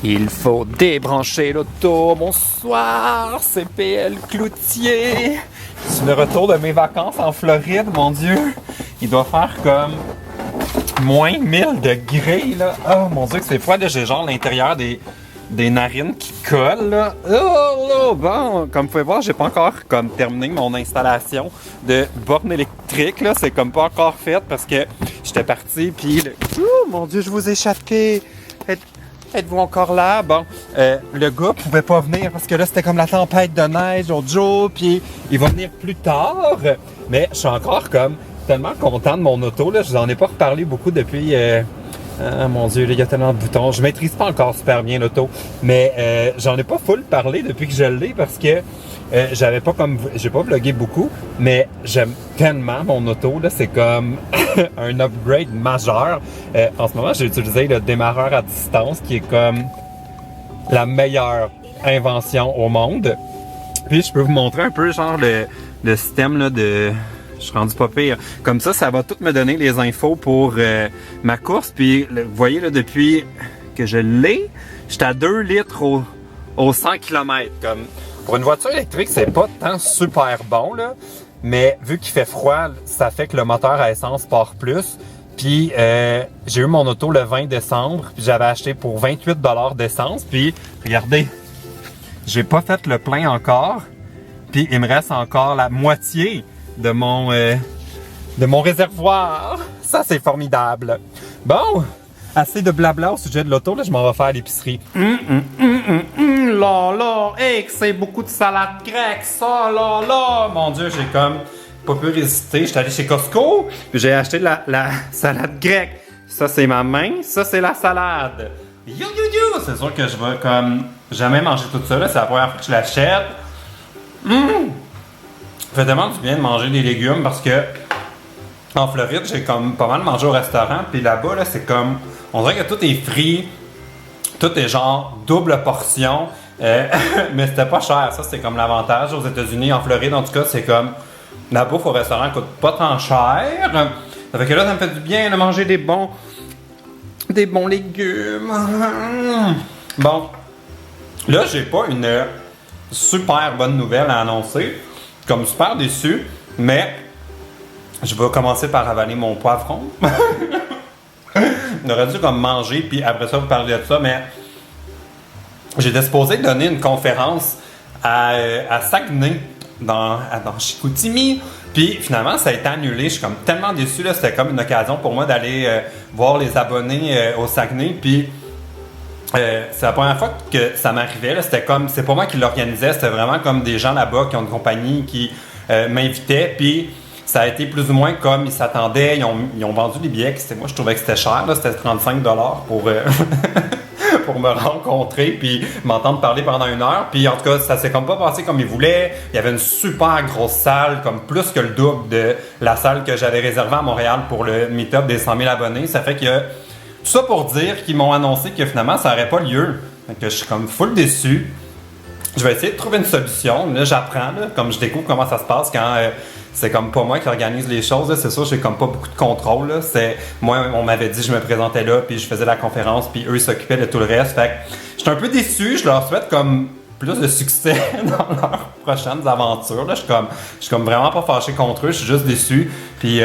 Il faut débrancher l'auto. Bonsoir, c'est PL Cloutier. C'est le retour de mes vacances en Floride, mon Dieu. Il doit faire comme moins 1000 degrés, là. Oh mon Dieu, que c'est froid, là. J'ai genre l'intérieur des narines qui collent, là. Oh, bon, comme vous pouvez voir, j'ai pas encore comme terminé mon installation de borne électrique, là. C'est comme pas encore fait parce que j'étais parti, puis oh mon Dieu, je vous ai échappé. Êtes-vous encore là? Bon, le gars pouvait pas venir parce que là, c'était comme la tempête de neige l'autre jour, puis il va venir plus tard. Mais je suis encore comme tellement content de mon auto, là. Je vous en ai pas reparlé beaucoup depuis... mon Dieu, là, il y a tellement de boutons. Je maîtrise pas encore super bien l'auto, mais j'en ai pas full parlé depuis que je l'ai parce que j'ai pas vlogué beaucoup, mais j'aime tellement mon auto, là, c'est comme un upgrade majeur. En ce moment, j'ai utilisé le démarreur à distance qui est comme la meilleure invention au monde. Puis je peux vous montrer un peu genre le système là, de... Je suis rendu pas pire. Comme ça va tout me donner les infos pour ma course. Puis vous voyez là, depuis que je l'ai, j'étais à 2 litres au 100 km. Comme pour une voiture électrique, c'est pas tant super bon, là. Mais vu qu'il fait froid, ça fait que le moteur à essence part plus. Puis j'ai eu mon auto le 20 décembre, puis j'avais acheté pour 28 $ d'essence. Puis regardez, j'ai pas fait le plein encore. Puis il me reste encore la moitié de mon réservoir. Ça, c'est formidable. Bon, assez de blabla au sujet de l'auto. Là, je m'en vais faire à l'épicerie. Là, hey, c'est beaucoup de salade grecque, ça, là. Mon Dieu, j'ai comme pas pu résister. J'étais allé chez Costco, puis j'ai acheté la salade grecque. Ça, c'est ma main. Ça, c'est la salade. You. C'est sûr que je vais comme jamais manger tout ça. Là. C'est la première fois que je l'achète. Ça fait tellement du bien de manger des légumes parce que en Floride, j'ai comme pas mal mangé au restaurant. Puis là-bas, là, c'est comme... On dirait que tout est frit. Tout est genre double portion. Mais c'était pas cher. Ça, c'est comme l'avantage aux États-Unis. En Floride, en tout cas, c'est comme... La bouffe au restaurant coûte pas tant cher. Ça fait que là, ça me fait du bien de manger des bons légumes. Bon. Là, j'ai pas une super bonne nouvelle à annoncer. Comme super déçu, mais je vais commencer par avaler mon poivron. On aurait dû comme manger, puis après ça, vous parler de ça, mais j'étais supposé donner une conférence à Saguenay, dans Chicoutimi, puis finalement, ça a été annulé. Je suis comme tellement déçu, là, c'était comme une occasion pour moi d'aller voir les abonnés au Saguenay, puis c'est la première fois que ça m'arrivait. Là. C'était comme, c'est pas moi qui l'organisais, c'était vraiment comme des gens là-bas qui ont une compagnie qui m'invitaient. Puis ça a été plus ou moins comme ils s'attendaient. Ils ont vendu des billets. Moi, je trouvais que c'était cher. Là. C'était 35 $ pour pour me rencontrer puis m'entendre parler pendant 1 heure. Puis en tout cas, ça s'est comme pas passé comme ils voulaient. Il y avait une super grosse salle, comme plus que le double de la salle que j'avais réservée à Montréal pour le meet-up des 100 000 abonnés. Ça fait que tout ça pour dire qu'ils m'ont annoncé que finalement, ça n'aurait pas lieu. Donc, je suis comme full déçu. Je vais essayer de trouver une solution. Là, j'apprends, là, comme je découvre comment ça se passe quand c'est comme pas moi qui organise les choses. Là. C'est sûr, j'ai comme pas beaucoup de contrôle. Là. Moi, on m'avait dit, je me présentais là, puis je faisais la conférence, puis eux, ils s'occupaient de tout le reste. Fait que je suis un peu déçu. Je leur souhaite comme plus de succès dans leurs prochaines aventures. Là. Je suis comme vraiment pas fâché contre eux. Je suis juste déçu. Puis...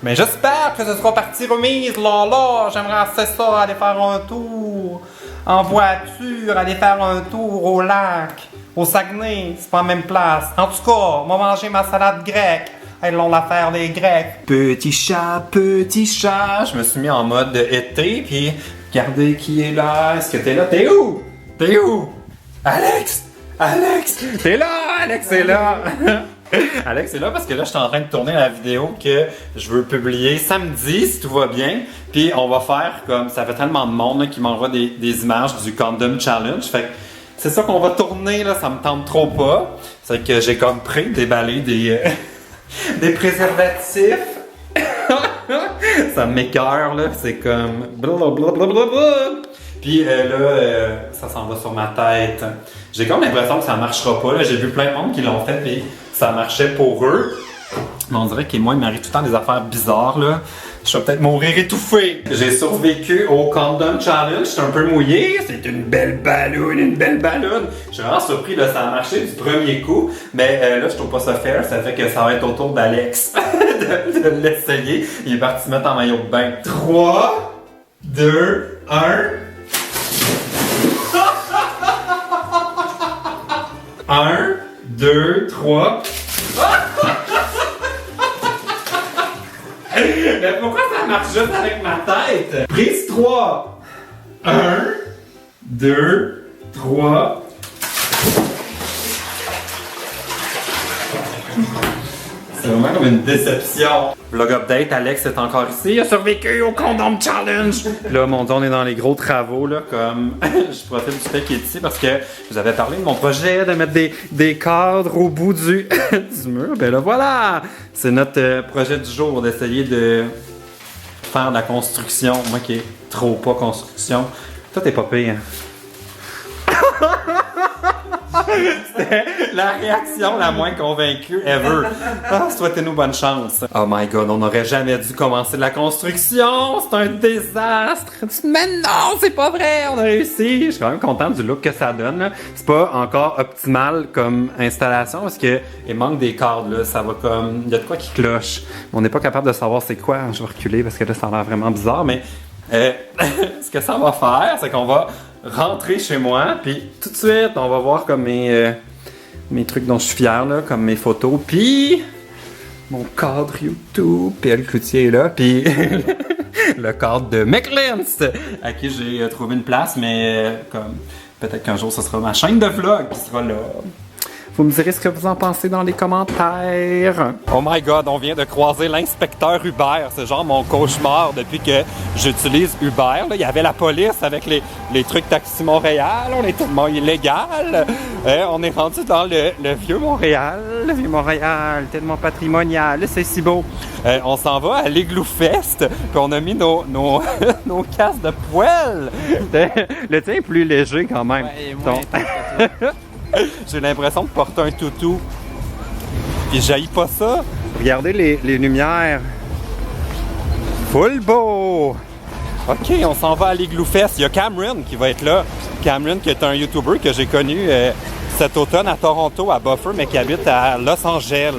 mais j'espère que ce sera partie remise, là. J'aimerais assez ça, aller faire un tour en voiture, aller faire un tour au lac, au Saguenay, c'est pas la même place. En tout cas, on va manger ma salade grecque. Ils l'ont l'affaire des Grecs. Petit chat, je me suis mis en mode été, puis regardez qui est là. Est-ce que t'es là? T'es où? Alex! T'es là! Alex est là! Alex est là parce que là, je suis en train de tourner la vidéo que je veux publier samedi, si tout va bien. Puis on va faire comme... Ça fait tellement de monde là, qui m'envoie des images du Condom Challenge. Fait que c'est ça qu'on va tourner, là. Ça me tente trop pas. C'est que j'ai comme déballé des préservatifs. Ça m'écoeure, là. C'est comme... blablabla. Puis là, ça s'en va sur ma tête. J'ai comme l'impression que ça marchera pas. Là. J'ai vu plein de monde qui l'ont fait et ça marchait pour eux. Mais on dirait que moi, il m'arrive tout le temps des affaires bizarres, là. Je vais peut-être mourir étouffé. J'ai survécu au Countdown Challenge. J'étais un peu mouillé. C'est une belle balloune, une belle balloune. Je suis vraiment surpris, là, ça a marché du premier coup. Mais là, je trouve pas ça fair. Ça fait que ça va être au tour d'Alex de l'essayer. Il est parti se mettre en maillot de bain. 3, 2, 1... 1, 2, 3... Mais pourquoi ça marche juste avec ma tête? Prise 3. 1, 2, 3. C'est vraiment comme une déception. Vlog update, Alex est encore ici. Il a survécu au Condom Challenge. Là, mon Dieu, on est dans les gros travaux, là, comme je profite du fait qu'il est ici parce que je vous avais parlé de mon projet de mettre des cadres au bout du, du mur. Ben là, voilà! C'est notre projet du jour d'essayer de faire de la construction. Moi qui est trop pas construction. Toi, t'es pas pire. C'était la réaction la moins convaincue ever. Ah, souhaitez-nous bonne chance. Oh my god, on n'aurait jamais dû commencer de la construction. C'est un désastre. Mais non, c'est pas vrai. On a réussi. Je suis quand même content du look que ça donne, là. C'est pas encore optimal comme installation parce que il manque des cadres, là. Ça va comme... Il y a de quoi qui cloche. On n'est pas capable de savoir c'est quoi. Je vais reculer parce que là, ça a l'air vraiment bizarre. Mais ce que ça va faire, c'est qu'on va rentrer chez moi, puis tout de suite, on va voir comme mes trucs dont je suis fier, là, comme mes photos, puis mon cadre YouTube, puis le cloutier est là, puis le cadre de McLinst, à qui j'ai trouvé une place, mais comme peut-être qu'un jour, ce sera ma chaîne de vlog qui sera là. Vous me direz ce que vous en pensez dans les commentaires. Oh my god, on vient de croiser l'inspecteur Uber. C'est genre mon cauchemar depuis que j'utilise Uber. Là, il y avait la police avec les trucs Taxi Montréal. On est tellement illégal. On est rendu dans le vieux Montréal. Le vieux Montréal, tellement patrimonial. C'est si beau. On s'en va à l'Igloo Fest. Puis on a mis nos casques de poêle. Le tien est plus léger quand même. Ouais, donc... J'ai l'impression de porter un toutou. Puis j'haïs pas ça. Regardez les lumières. Full beau! Ok, on s'en va à l'Igloo Fest. Il y a Cameron qui va être là. Cameron qui est un YouTuber que j'ai connu cet automne à Toronto, à Buffer, mais qui habite à Los Angeles.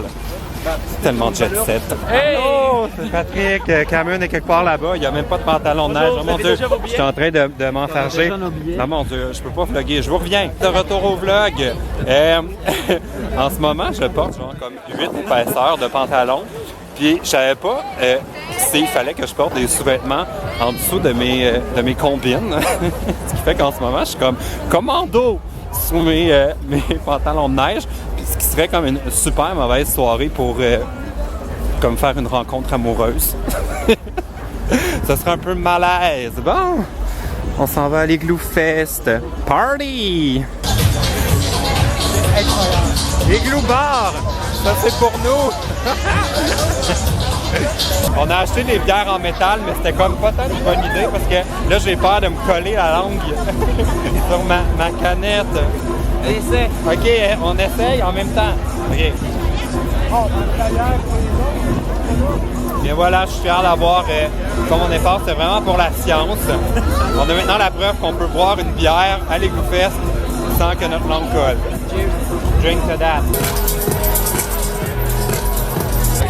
C'est tellement jet set. Hey! Oh, c'est Patrick. Cameron est quelque part là-bas. Il n'y a même pas de pantalon de neige. Oh mon Dieu, je suis en train de m'enfarger. Non, mon Dieu, je peux pas vlogger. Je vous reviens. De retour au vlog. En ce moment, je porte genre comme 8 épaisseurs de pantalon. Puis, je savais pas s'il fallait que je porte des sous-vêtements en dessous de mes combines. Ce qui fait qu'en ce moment, je suis comme commando sous mes pantalons de neige. Ce qui serait comme une super mauvaise soirée pour comme faire une rencontre amoureuse. Ça serait un peu malaise. Bon, on s'en va à l'Igloo Fest. Party! Igloo Bar! Ça c'est pour nous! On a acheté des bières en métal, mais c'était comme pas tant une bonne idée parce que là j'ai peur de me coller la langue sur ma canette. Essaie. Ok, on essaye en même temps. Ok. Et voilà, je suis fier d'avoir comme mon effort, c'est vraiment pour la science. On a maintenant la preuve qu'on peut boire une bière à l'Igloo Fest sans que notre langue colle. Drink to that.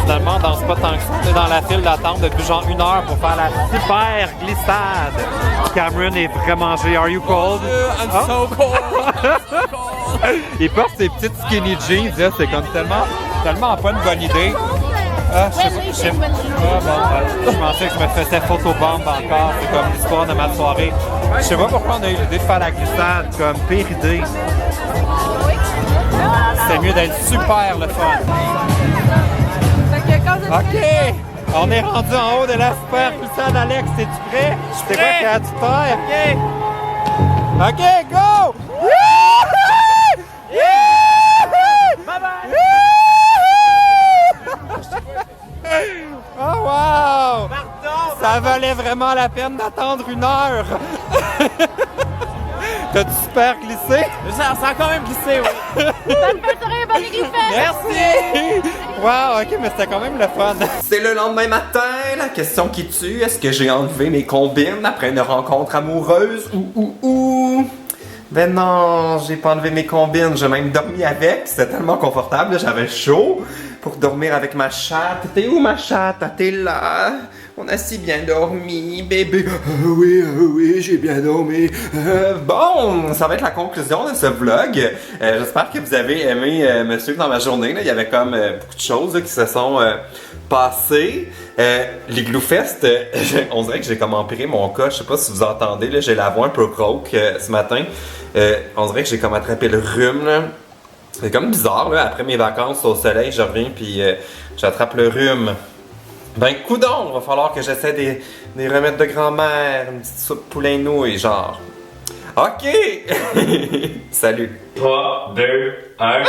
Finalement, on danse pas tant que ça. On est dans la file d'attente depuis genre 1 heure pour faire la super glissade. Cameron est vraiment gelé. Are you cold? I'm so cold. Il porte ses petites skinny jeans, là, c'est comme tellement pas une bonne idée. Ah, je pensais que je me faisais photobomb encore, c'est comme l'histoire de ma soirée. Je sais pas pourquoi on a eu l'idée de faire la glissade, comme pire idée. C'est mieux d'être super le fun. Ok, on est rendu en haut de la super glissade, Alex, es-tu prêt? C'est quoi qui a du faire? Ok. Ok, go! Bye bye! Oh wow! Pardon! Ça valait vraiment la peine d'attendre 1 heure! T'as-tu super glissé? Ça a quand même glissé, oui. Bonne fête, soirée, bonne griffette! Merci! Wow, ok, mais c'était quand même le fun. C'est le lendemain matin, la question qui tue. Est-ce que j'ai enlevé mes combines après une rencontre amoureuse ou? Ben non, j'ai pas enlevé mes combines, j'ai même dormi avec. C'était tellement confortable, j'avais chaud pour dormir avec ma chatte. T'es où ma chatte? Ah, t'es là? On a si bien dormi, bébé. Oui, j'ai bien dormi. Bon, ça va être la conclusion de ce vlog. J'espère que vous avez aimé me suivre dans ma journée. Là. Il y avait comme beaucoup de choses là, qui se sont passées. Les Gloufest, on dirait que j'ai comme empiré mon cas. Je sais pas si vous entendez, là, j'ai la voix un peu rauque ce matin. On dirait que j'ai comme attrapé le rhume. Là. C'est comme bizarre, là. Après mes vacances au soleil, je reviens puis j'attrape le rhume. Ben, coudonc, va falloir que j'essaie des remèdes de grand-mère, une petite soupe poulet nouilles, genre. OK! Salut! 3, 2, 1.